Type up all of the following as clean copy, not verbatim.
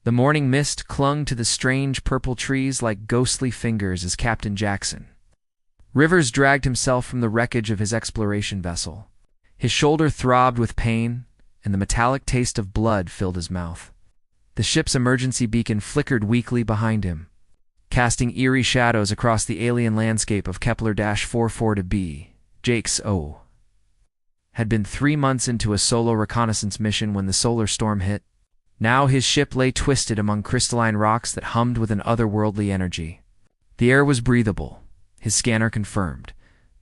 The morning mist clung to the strange purple trees like ghostly fingers as Captain Jackson. Rivers dragged himself from the wreckage of his exploration vessel. His shoulder throbbed with pain, and the metallic taste of blood filled his mouth. The ship's emergency beacon flickered weakly behind him, casting eerie shadows across the alien landscape of Kepler-44b. Jake's O had been 3 months into a solo reconnaissance mission when the solar storm hit. Now his ship lay twisted among crystalline rocks that hummed with an otherworldly energy. The air was breathable, his scanner confirmed,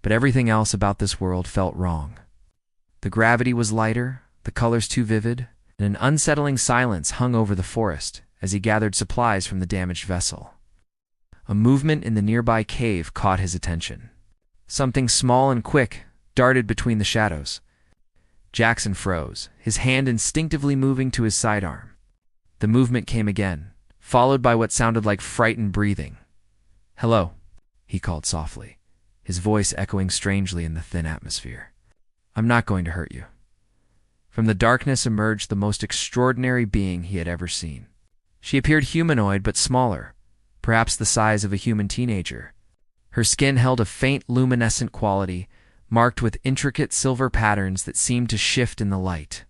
but everything else about this world felt wrong. The gravity was lighter, the colors too vivid, and an unsettling silence hung over the forest as he gathered supplies from the damaged vessel. A movement in the nearby cave caught his attention. Something small and quick darted between the shadows. Jackson froze, his hand instinctively moving to his sidearm. The movement came again, followed by what sounded like frightened breathing. "Hello," he called softly, his voice echoing strangely in the thin atmosphere. "I'm not going to hurt you." From the darkness emerged the most extraordinary being he had ever seen. She appeared humanoid but smaller, perhaps the size of a human teenager. Her skin held a faint luminescent quality, marked with intricate silver patterns that seemed to shift in the light.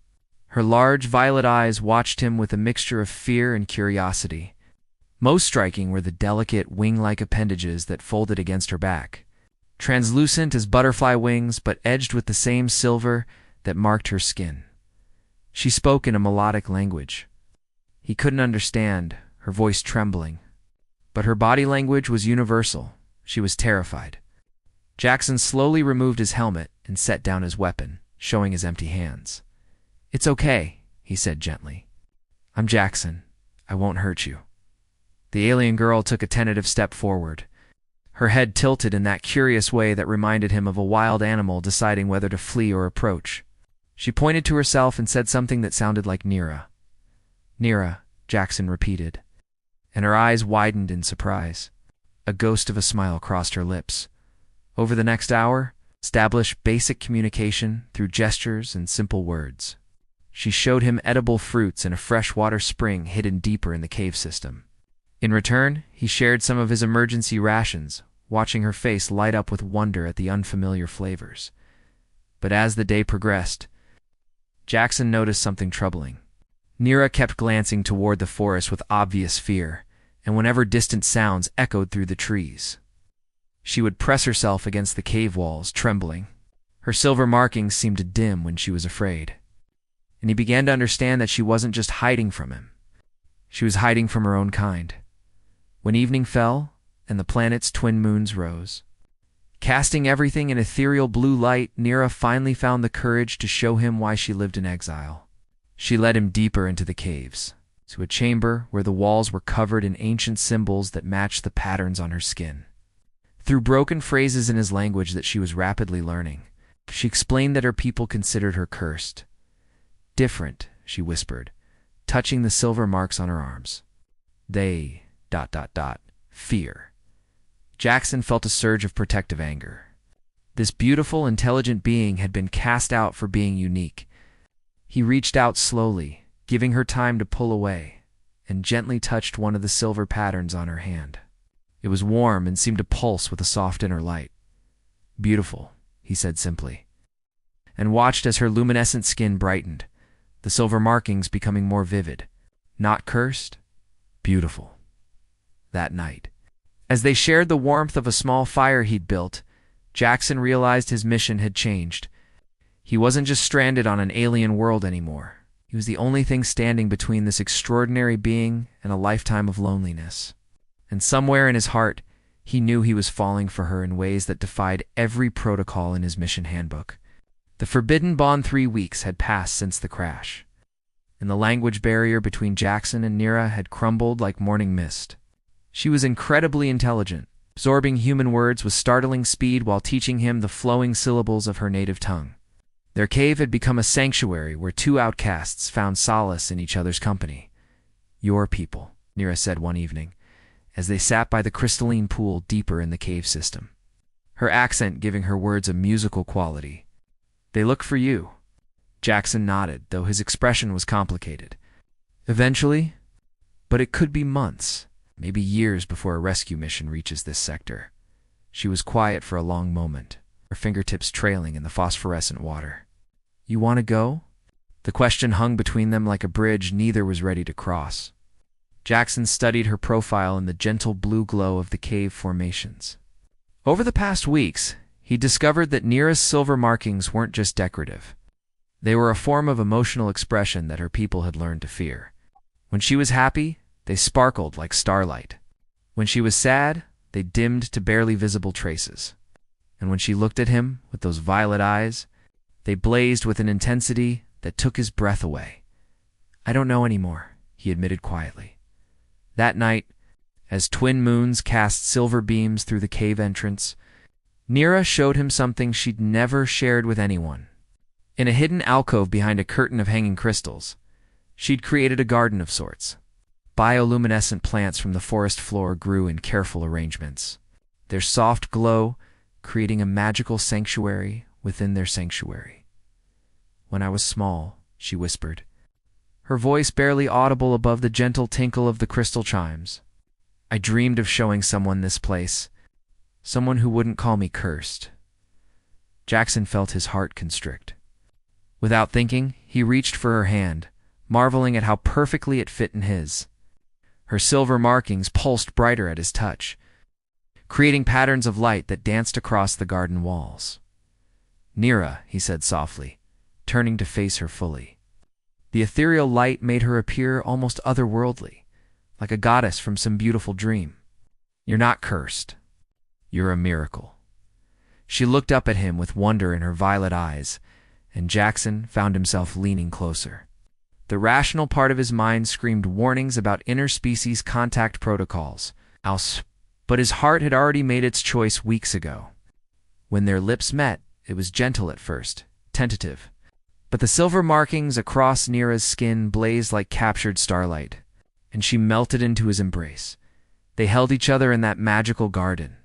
Her large violet eyes watched him with a mixture of fear and curiosity. Most striking were the delicate wing-like appendages that folded against her back, translucent as butterfly wings but edged with the same silver that marked her skin. She spoke in a melodic language. He couldn't understand, her voice trembling. But her body language was universal. She was terrified. Jackson slowly removed his helmet and set down his weapon, showing his empty hands. "It's okay," he said gently. "I'm Jackson. I won't hurt you." The alien girl took a tentative step forward. Her head tilted in that curious way that reminded him of a wild animal deciding whether to flee or approach. She pointed to herself and said something that sounded like Nira. "Nira," Jackson repeated, and her eyes widened in surprise. A ghost of a smile crossed her lips. Over the next hour, establish basic communication through gestures and simple words. She showed him edible fruits and a freshwater spring hidden deeper in the cave system. In return, he shared some of his emergency rations, watching her face light up with wonder at the unfamiliar flavors. But as the day progressed, Jackson noticed something troubling. Nira kept glancing toward the forest with obvious fear, and whenever distant sounds echoed through the trees, she would press herself against the cave walls, trembling. Her silver markings seemed to dim when she was afraid. And he began to understand that she wasn't just hiding from him. She was hiding from her own kind. When evening fell, and the planet's twin moons rose, casting everything in ethereal blue light, Nira finally found the courage to show him why she lived in exile. She led him deeper into the caves, to a chamber where the walls were covered in ancient symbols that matched the patterns on her skin. Through broken phrases in his language that she was rapidly learning, she explained that her people considered her cursed. "Different," she whispered, touching the silver marks on her arms. "They... fear." Jackson felt a surge of protective anger. This beautiful, intelligent being had been cast out for being unique. He reached out slowly, giving her time to pull away, and gently touched one of the silver patterns on her hand. It was warm and seemed to pulse with a soft inner light. "Beautiful," he said simply, and watched as her luminescent skin brightened, the silver markings becoming more vivid. Not cursed, beautiful. That night, as they shared the warmth of a small fire he'd built, Jackson realized his mission had changed. He wasn't just stranded on an alien world anymore. He was the only thing standing between this extraordinary being and a lifetime of loneliness. And somewhere in his heart, he knew he was falling for her in ways that defied every protocol in his mission handbook. The Forbidden Bond 3 weeks had passed since the crash, and the language barrier between Jackson and Nira had crumbled like morning mist. She was incredibly intelligent, absorbing human words with startling speed while teaching him the flowing syllables of her native tongue. Their cave had become a sanctuary where two outcasts found solace in each other's company. "Your people," Nira said one evening, as they sat by the crystalline pool deeper in the cave system, her accent giving her words a musical quality. "They look for you." Jackson nodded, though his expression was complicated. "Eventually, But it could be months, maybe years before a rescue mission reaches this sector. She was quiet for a long moment, her fingertips trailing in the phosphorescent water. "You want to go?" The question hung between them like a bridge neither was ready to cross. Jackson studied her profile in the gentle blue glow of the cave formations. Over the past weeks, he discovered that Nira's silver markings weren't just decorative. They were a form of emotional expression that her people had learned to fear. When she was happy, they sparkled like starlight. When she was sad, they dimmed to barely visible traces. And when she looked at him with those violet eyes, they blazed with an intensity that took his breath away. "I don't know anymore," he admitted quietly. That night, as twin moons cast silver beams through the cave entrance, Nira showed him something she'd never shared with anyone. In a hidden alcove behind a curtain of hanging crystals, she'd created a garden of sorts. Bioluminescent plants from the forest floor grew in careful arrangements, their soft glow creating a magical sanctuary within their sanctuary. "When I was small," she whispered, her voice barely audible above the gentle tinkle of the crystal chimes, "I dreamed of showing someone this place, someone who wouldn't call me cursed." Jackson felt his heart constrict. Without thinking, he reached for her hand, marveling at how perfectly it fit in his. Her silver markings pulsed brighter at his touch, creating patterns of light that danced across the garden walls. "Nira," he said softly, turning to face her fully. The ethereal light made her appear almost otherworldly, like a goddess from some beautiful dream. "You're not cursed. You're a miracle." She looked up at him with wonder in her violet eyes, and Jackson found himself leaning closer. The rational part of his mind screamed warnings about interspecies contact protocols, but his heart had already made its choice weeks ago. When their lips met, it was gentle at first, tentative. But the silver markings across Nira's skin blazed like captured starlight, and she melted into his embrace. They held each other in that magical garden,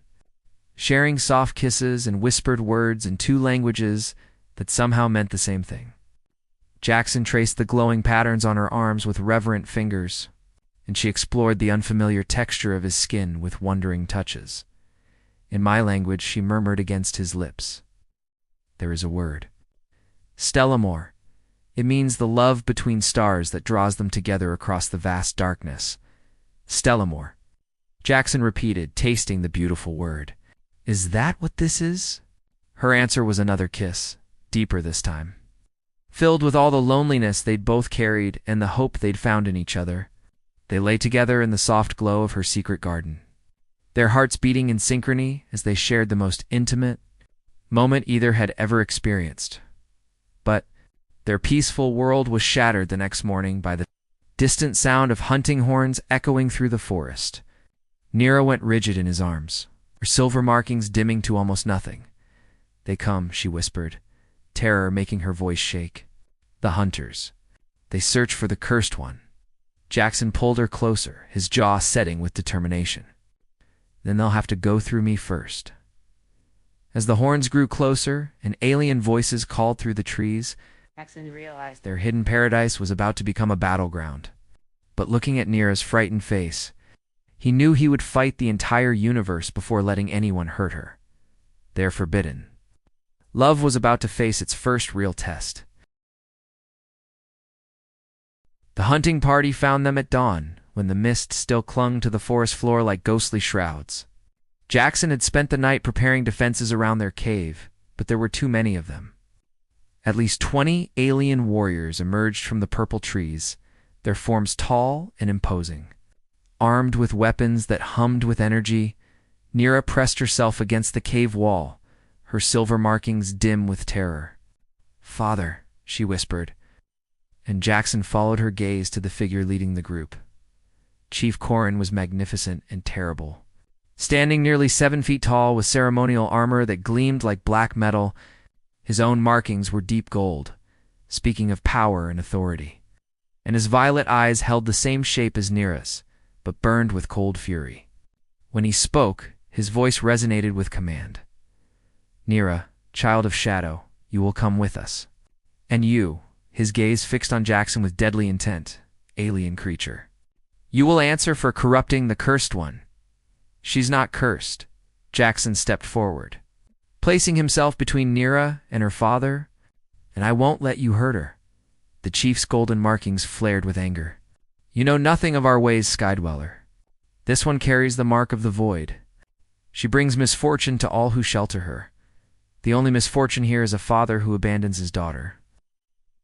sharing soft kisses and whispered words in two languages that somehow meant the same thing. Jackson traced the glowing patterns on her arms with reverent fingers, and she explored the unfamiliar texture of his skin with wondering touches. In my language, she murmured against his lips, "There is a word. Stellamore. It means the love between stars that draws them together across the vast darkness." "Stellamore," Jackson repeated, tasting the beautiful word. "Is that what this is?" Her answer was another kiss, deeper this time. Filled with all the loneliness they'd both carried and the hope they'd found in each other, they lay together in the soft glow of her secret garden, their hearts beating in synchrony as they shared the most intimate moment either had ever experienced. But their peaceful world was shattered the next morning by the distant sound of hunting horns echoing through the forest. Nira went rigid in his arms, her silver markings dimming to almost nothing. "They come," she whispered, terror making her voice shake. "The hunters. They search for the cursed one." Jackson pulled her closer, his jaw setting with determination. "Then they'll have to go through me first." As the horns grew closer and alien voices called through the trees, Jackson realized their hidden paradise was about to become a battleground. But looking at Nira's frightened face, he knew he would fight the entire universe before letting anyone hurt her. They're forbidden. Love was about to face its first real test. The hunting party found them at dawn, when the mist still clung to the forest floor like ghostly shrouds. Jackson had spent the night preparing defenses around their cave, but there were too many of them. At least 20 alien warriors emerged from the purple trees, their forms tall and imposing. Armed with weapons that hummed with energy, Nira pressed herself against the cave wall, her silver markings dim with terror. "Father," she whispered, and Jackson followed her gaze to the figure leading the group. Chief Corrin was magnificent and terrible. Standing nearly 7 feet tall with ceremonial armor that gleamed like black metal, his own markings were deep gold, speaking of power and authority. And his violet eyes held the same shape as Nira's, but burned with cold fury. When he spoke, his voice resonated with command. "Nira, child of shadow, you will come with us. And you," his gaze fixed on Jackson with deadly intent, "alien creature. You will answer for corrupting the cursed one. She's not cursed. Jackson stepped forward, placing himself between Nira and her father, and I won't let you hurt her. The chief's golden markings flared with anger. You know nothing of our ways, Skydweller. This one carries the mark of the void. She brings misfortune to all who shelter her. The only misfortune here is a father who abandons his daughter.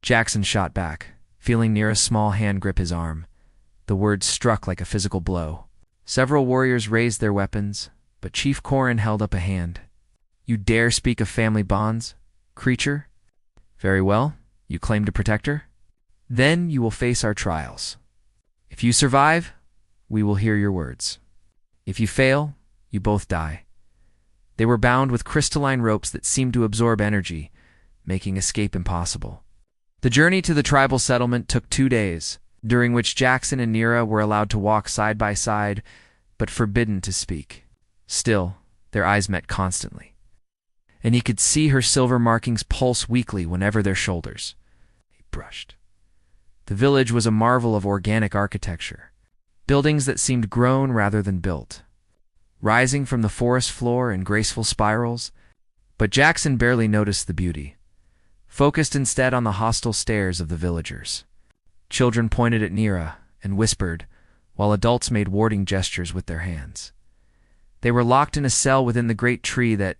Jackson shot back, feeling Nira's small hand grip his arm. The words struck like a physical blow. Several warriors raised their weapons, but Chief Corrin held up a hand. You dare speak of family bonds, creature? Very well, you claim to protect her? Then you will face our trials. If you survive, we will hear your words. If you fail, you both die. They were bound with crystalline ropes that seemed to absorb energy, making escape impossible. The journey to the tribal settlement took 2 days, during which Jackson and Nira were allowed to walk side by side, but forbidden to speak. Still, their eyes met constantly, and he could see her silver markings pulse weakly whenever their shoulders brushed. The village was a marvel of organic architecture, buildings that seemed grown rather than built, rising from the forest floor in graceful spirals, but Jackson barely noticed the beauty, focused instead on the hostile stares of the villagers. Children pointed at Nira and whispered, while adults made warding gestures with their hands. They were locked in a cell within the great tree that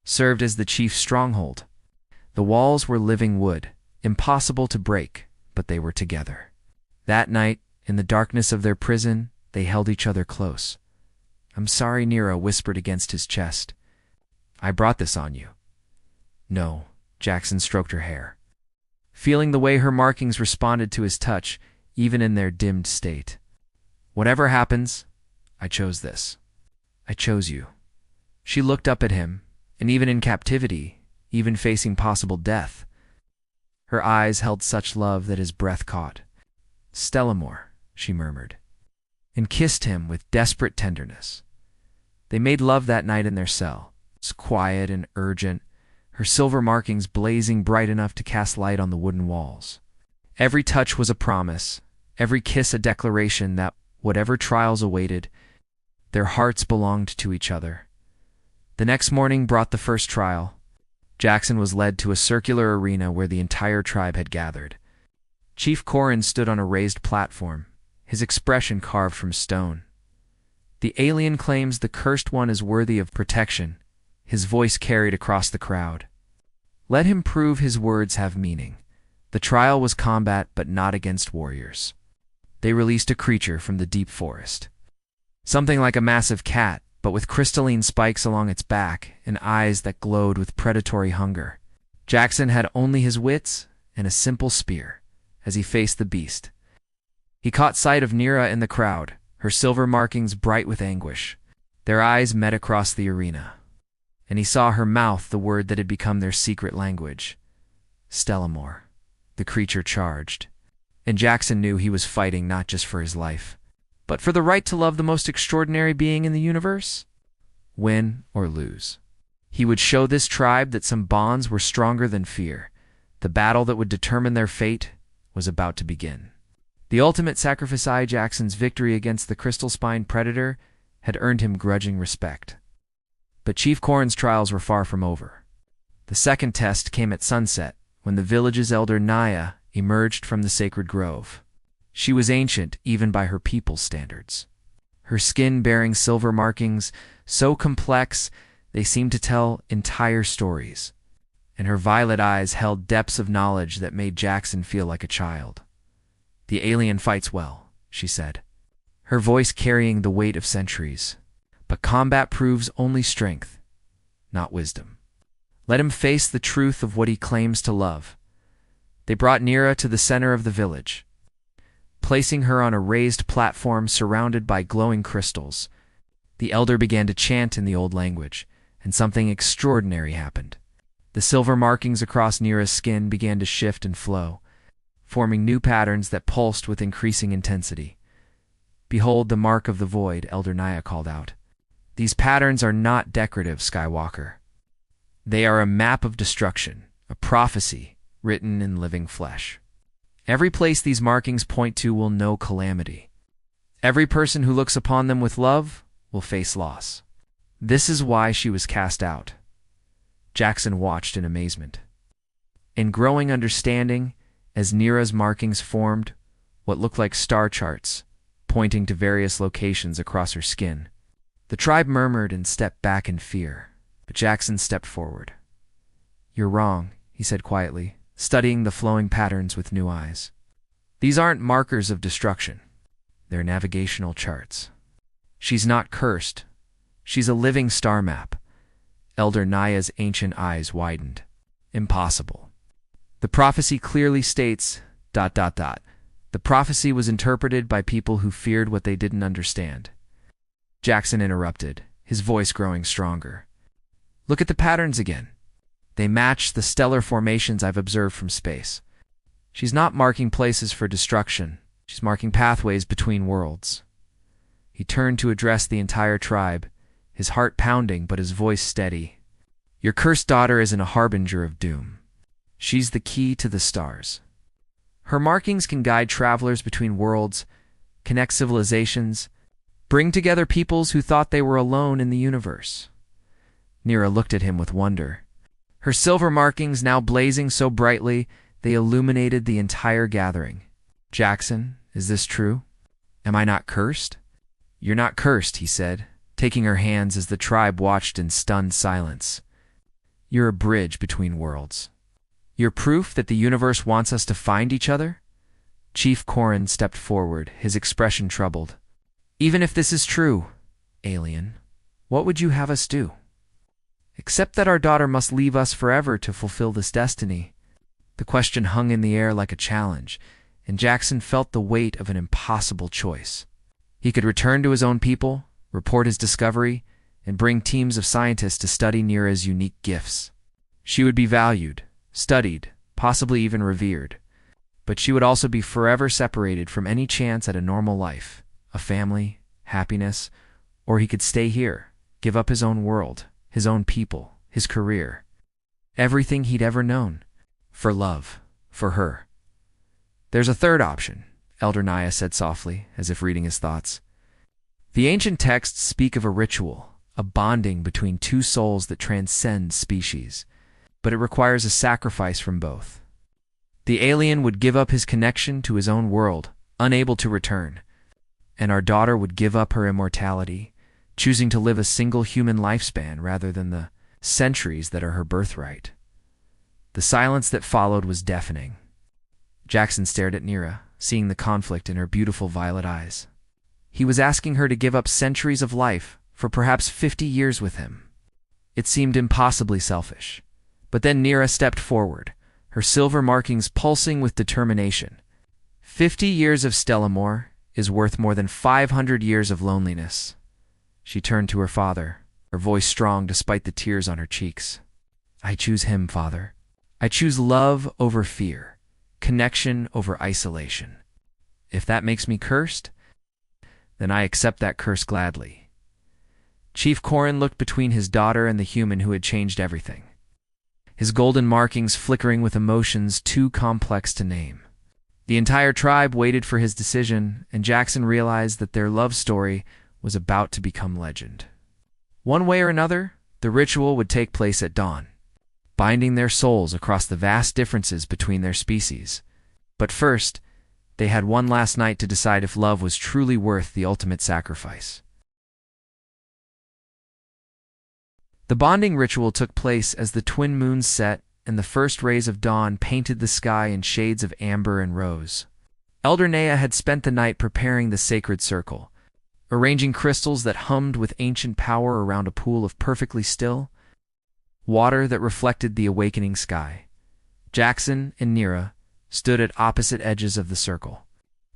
served as the chief's stronghold. The walls were living wood, impossible to break, but they were together. That night, in the darkness of their prison, they held each other close. I'm sorry, Nira whispered against his chest. I brought this on you. No, Jackson stroked her hair, feeling the way her markings responded to his touch, even in their dimmed state. Whatever happens, I chose this. I chose you. She looked up at him, and even in captivity, even facing possible death, her eyes held such love that his breath caught. Stellamore, she murmured, and kissed him with desperate tenderness. They made love that night in their cell. It was quiet and urgent, her silver markings blazing bright enough to cast light on the wooden walls. Every touch was a promise, every kiss a declaration that, whatever trials awaited, their hearts belonged to each other. The next morning brought the first trial. Jackson was led to a circular arena where the entire tribe had gathered. Chief Corrin stood on a raised platform, his expression carved from stone. The alien claims the cursed one is worthy of protection, his voice carried across the crowd. Let him prove his words have meaning. The trial was combat, but not against warriors. They released a creature from the deep forest. Something like a massive cat, but with crystalline spikes along its back and eyes that glowed with predatory hunger. Jackson had only his wits and a simple spear as he faced the beast. He caught sight of Nira in the crowd, her silver markings bright with anguish. Their eyes met across the arena, and he saw her mouth the word that had become their secret language. Stellamore. The creature charged, and Jackson knew he was fighting not just for his life, but for the right to love the most extraordinary being in the universe. Win or lose, he would show this tribe that some bonds were stronger than fear. The battle that would determine their fate was about to begin. The ultimate sacrifice, Jackson's victory against the crystal-spined predator, had earned him grudging respect. But Chief Corrin's trials were far from over. The second test came at sunset, when the village's elder Naya emerged from the sacred grove. She was ancient even by her people's standards. Her skin bearing silver markings, so complex they seemed to tell entire stories, and her violet eyes held depths of knowledge that made Jackson feel like a child. The alien fights well, she said, her voice carrying the weight of centuries. But combat proves only strength, not wisdom. Let him face the truth of what he claims to love. They brought Nira to the center of the village, placing her on a raised platform surrounded by glowing crystals. The elder began to chant in the old language, and something extraordinary happened. The silver markings across Nira's skin began to shift and flow, forming new patterns that pulsed with increasing intensity. Behold the mark of the void, Elder Naya called out. These patterns are not decorative, Skywalker. They are a map of destruction, a prophecy written in living flesh. Every place these markings point to will know calamity. Every person who looks upon them with love will face loss. This is why she was cast out. Jackson watched in amazement. In growing understanding, as Nira's markings formed what looked like star charts, pointing to various locations across her skin, the tribe murmured and stepped back in fear. But Jackson stepped forward. "You're wrong," he said quietly, studying the flowing patterns with new eyes. "These aren't markers of destruction. They're navigational charts. She's not cursed. She's a living star map." Elder Naya's ancient eyes widened. "Impossible. The prophecy clearly states... The prophecy was interpreted by people who feared what they didn't understand." Jackson interrupted, his voice growing stronger. "Look at the patterns again. They match the stellar formations I've observed from space. She's not marking places for destruction. She's marking pathways between worlds." He turned to address the entire tribe, his heart pounding but his voice steady. "Your cursed daughter isn't a harbinger of doom. She's the key to the stars. Her markings can guide travelers between worlds, connect civilizations, bring together peoples who thought they were alone in the universe." Nira looked at him with wonder. Her silver markings now blazing so brightly, they illuminated the entire gathering. "Jackson, is this true? Am I not cursed?" "You're not cursed," he said, taking her hands as the tribe watched in stunned silence. "You're a bridge between worlds. You're proof that the universe wants us to find each other?" Chief Corrin stepped forward, his expression troubled. "Even if this is true, alien, what would you have us do?" "Except that our daughter must leave us forever to fulfill this destiny." The question hung in the air like a challenge, and Jackson felt the weight of an impossible choice. He could return to his own people, report his discovery, and bring teams of scientists to study Nira's unique gifts. She would be valued, studied, possibly even revered. But she would also be forever separated from any chance at a normal life, a family, happiness, or he could stay here, give up his own world, his own people, his career, everything he'd ever known, for love, for her. "There's a third option," Elder Naya said softly, as if reading his thoughts. "The ancient texts speak of a ritual, a bonding between two souls that transcends species, but it requires a sacrifice from both. The alien would give up his connection to his own world, unable to return, and our daughter would give up her immortality, choosing to live a single human lifespan rather than the centuries that are her birthright." The silence that followed was deafening. Jackson stared at Nira, seeing the conflict in her beautiful violet eyes. He was asking her to give up centuries of life for perhaps 50 years with him. It seemed impossibly selfish. But then Nira stepped forward, her silver markings pulsing with determination. 50 years of Stellamore is worth more than 500 years of loneliness. She turned to her father, her voice strong despite the tears on her cheeks. "I choose him, Father. I choose love over fear, connection over isolation. If that makes me cursed, then I accept that curse gladly." Chief Corrin looked between his daughter and the human who had changed everything, his golden markings flickering with emotions too complex to name. The entire tribe waited for his decision, and Jackson realized that their love story was about to become legend. One way or another, the ritual would take place at dawn, binding their souls across the vast differences between their species. But first, they had one last night to decide if love was truly worth the ultimate sacrifice. The bonding ritual took place as the twin moons set and the first rays of dawn painted the sky in shades of amber and rose. Elder Naya had spent the night preparing the sacred circle, arranging crystals that hummed with ancient power around a pool of perfectly still water that reflected the awakening sky. Jackson and Nira stood at opposite edges of the circle,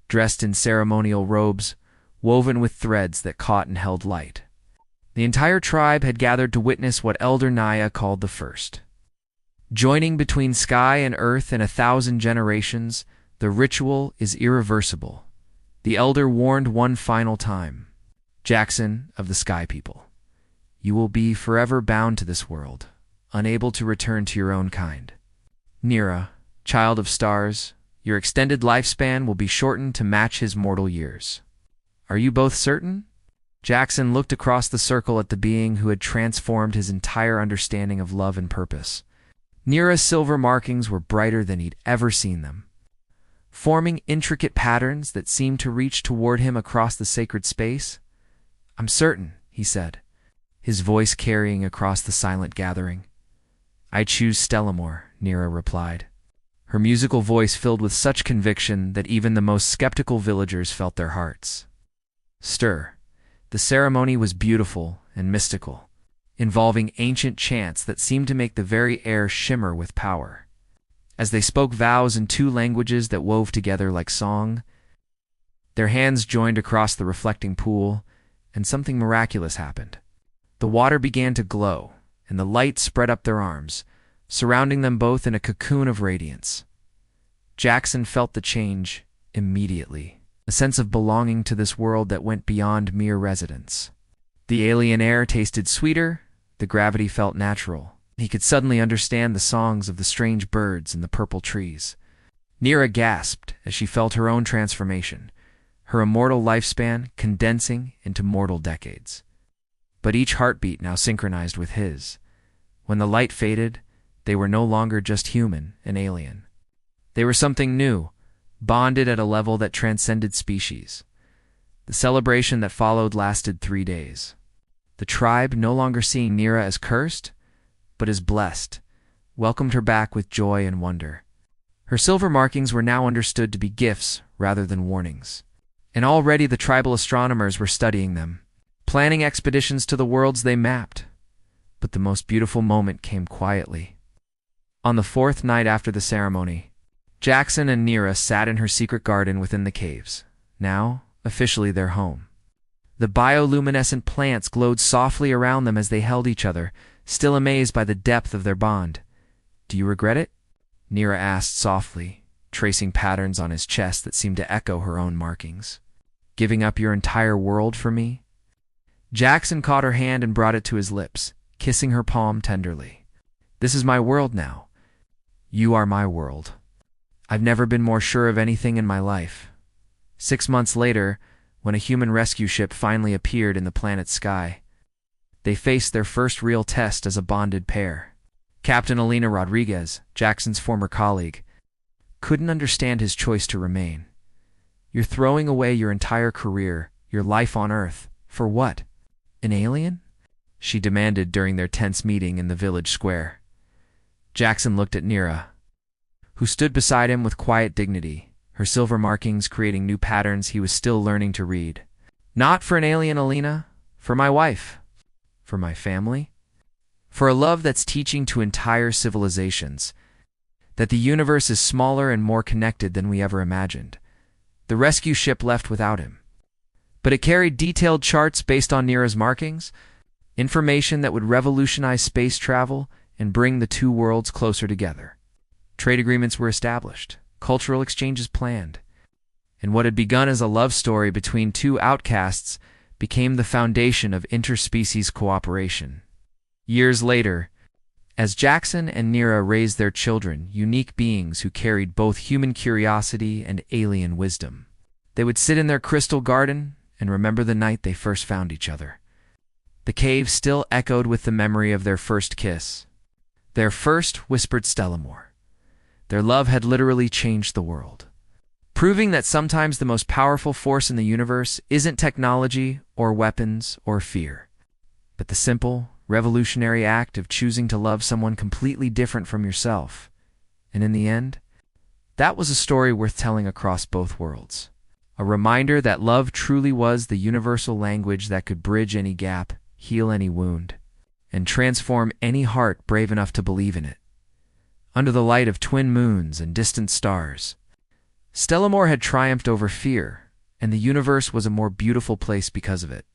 dressed in ceremonial robes woven with threads that caught and held light. The entire tribe had gathered to witness what Elder Naya called the first. Joining between sky and earth in 1,000 generations, the ritual is irreversible. The elder warned one final time. "Jackson of the Sky People, you will be forever bound to this world, unable to return to your own kind. Nira, child of stars, your extended lifespan will be shortened to match his mortal years. Are you both certain? Jackson looked across the circle at the being who had transformed his entire understanding of love and purpose. Nira's silver markings were brighter than he'd ever seen them, forming intricate patterns that seemed to reach toward him across the sacred space. I'm certain, he said, his voice carrying across the silent gathering. I choose Stellamore, Nira replied, her musical voice filled with such conviction that even the most skeptical villagers felt their hearts stir. The ceremony was beautiful and mystical, involving ancient chants that seemed to make the very air shimmer with power. As they spoke vows in two languages that wove together like song, their hands joined across the reflecting pool, and something miraculous happened. The water began to glow, and the light spread up their arms, surrounding them both in a cocoon of radiance. Jackson felt the change immediately, a sense of belonging to this world that went beyond mere residence. The alien air tasted sweeter, the gravity felt natural. He could suddenly understand the songs of the strange birds in the purple trees. Nira gasped as she felt her own transformation, her immortal lifespan condensing into mortal decades. But each heartbeat now synchronized with his. When the light faded, they were no longer just human and alien. They were something new, bonded at a level that transcended species. The celebration that followed lasted 3 days. The tribe, no longer seeing Nira as cursed, but as blessed, welcomed her back with joy and wonder. Her silver markings were now understood to be gifts rather than warnings. And already the tribal astronomers were studying them, planning expeditions to the worlds they mapped. But the most beautiful moment came quietly. On the 4th night after the ceremony, Jackson and Nira sat in her secret garden within the caves, now officially their home. The bioluminescent plants glowed softly around them as they held each other, still amazed by the depth of their bond. Do you regret it? Nira asked softly, tracing patterns on his chest that seemed to echo her own markings. Giving up your entire world for me? Jackson caught her hand and brought it to his lips, kissing her palm tenderly. This is my world now. You are my world. I've never been more sure of anything in my life. 6 months later, when a human rescue ship finally appeared in the planet's sky, they faced their first real test as a bonded pair. Captain Alina Rodriguez, Jackson's former colleague, couldn't understand his choice to remain. You're throwing away your entire career, your life on Earth, for what? An alien? She demanded during their tense meeting in the village square. Jackson looked at Nira, who stood beside him with quiet dignity, her silver markings creating new patterns he was still learning to read. Not for an alien, Alina. For my wife. For my family. For a love that's teaching to entire civilizations that the universe is smaller and more connected than we ever imagined. The rescue ship left without him, but it carried detailed charts based on Nira's markings, information that would revolutionize space travel and bring the two worlds closer together. Trade agreements were established, cultural exchanges planned, and what had begun as a love story between two outcasts became the foundation of interspecies cooperation. Years later, as Jackson and Nira raised their children, unique beings who carried both human curiosity and alien wisdom, they would sit in their crystal garden and remember the night they first found each other. The cave still echoed with the memory of their first kiss, their first whispered Stellamore. Their love had literally changed the world, proving that sometimes the most powerful force in the universe isn't technology or weapons or fear, but the simple, revolutionary act of choosing to love someone completely different from yourself. And in the end, that was a story worth telling across both worlds. A reminder that love truly was the universal language that could bridge any gap, heal any wound, and transform any heart brave enough to believe in it. Under the light of twin moons and distant stars, Stellamore had triumphed over fear, and the universe was a more beautiful place because of it.